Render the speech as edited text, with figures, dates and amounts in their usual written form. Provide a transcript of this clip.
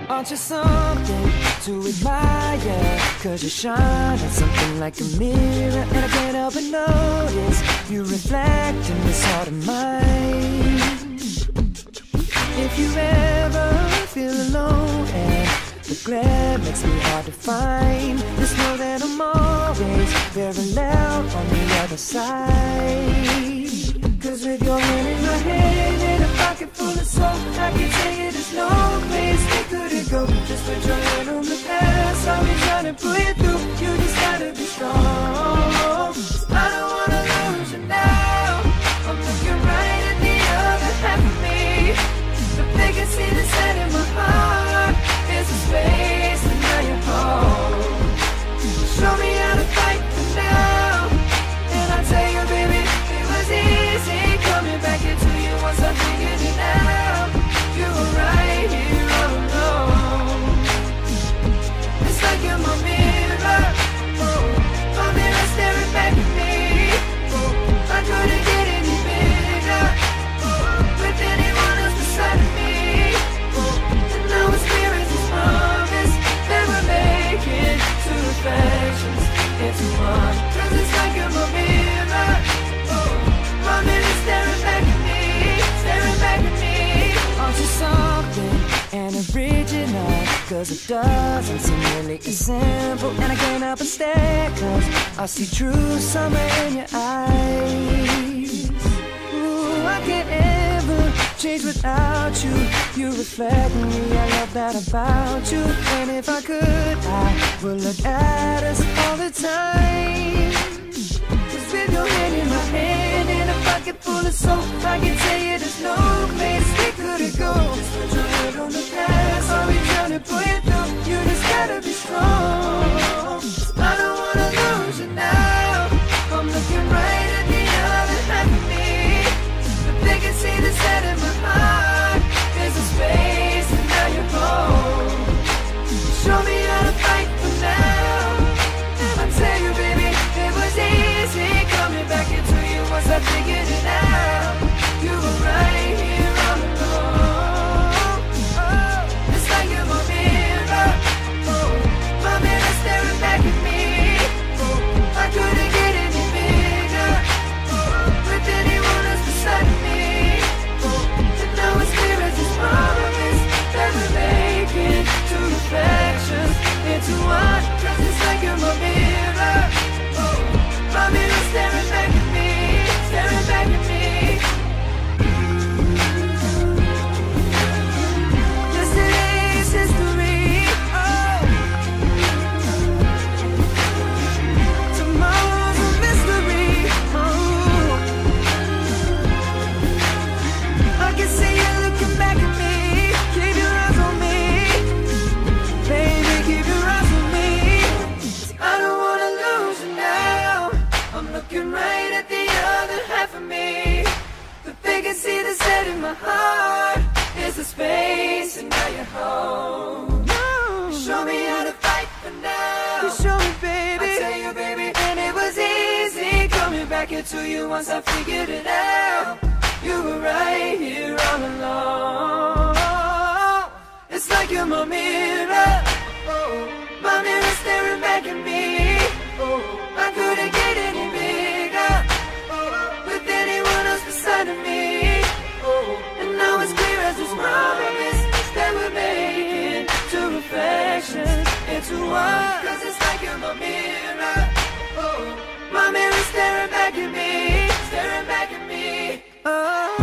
Aren't you something to admire? Cause you shine like something like a mirror, and I can't help but notice you reflect in this heart of mine. If you ever feel alone and the glare makes me hard to find, just know that I'm always very loud on the other side. Cause with your hand in my hand and a pocket full of soap, I can tell you there's no place we couldn't go. Just put your hand on the past, I'll be trying to pull you through. You just gotta be strong. I don't wanna lose you now. I'm looking right at the other half of me. The biggest see the set in my heart is a space, and now you're home. Show me how to fight for now, and I tell you, baby, it was easy coming back into you once I figured it out. You were right here all alone. It's like you're my mirror, my mirror staring back at me. I couldn't get any bigger with anyone else beside of me. And now it's clear as this promise that we're making two reflections into one. Cause it's like you're my mirror, my mirror staring back at me, staring back at me. Aren't you something and original? Cause it doesn't seem really as simple, and I can't help but stare, cause I see true summer in your eyes. Ooh, I can't ever change without you. You reflect me, I love that about you. And if I could, I would look at us all the time. Cause with your hand in my hand and a pocket full of soap, I can tell you there's no place we couldn't go. Just put your head on the past, I'll be trying to pull you through. You just gotta be strong. I don't wanna lose you now. I'm looking right at the other half of me. The biggest see the set in my heart is a space, and now you're home. Show me how to fight for now, and I tell you, baby, it was easy coming back into you once I figured it out. You were right here all alone. It's like you're my mirror, my mirror staring back at me. I couldn't get any bigger with anyone else beside me. And now it's clear as this promise that we're making two reflections into one. Cause it's like you're my mirror, my mirror staring back at me, staring back at me. Yesterday's history, tomorrow's a mystery. I can see you looking back at me. Keep your eyes on me, baby, keep your eyes on me. I don't wanna lose you now. I'm looking right at the other half of me. The biggest see the set in my heart is the space, and now you're home. Show me how to fight for now. You show me, baby. I tell you, baby, and it was easy coming back into you once I figured it out. You were right here all along. It's like you're my mirror, my mirror staring back at me. I couldn't get any bigger with anyone else beside of me. And now it's clear as this promise that we're making two reflections into one. Cause it's like you're my mirror, my mirror staring back at me, staring back at me. Oh.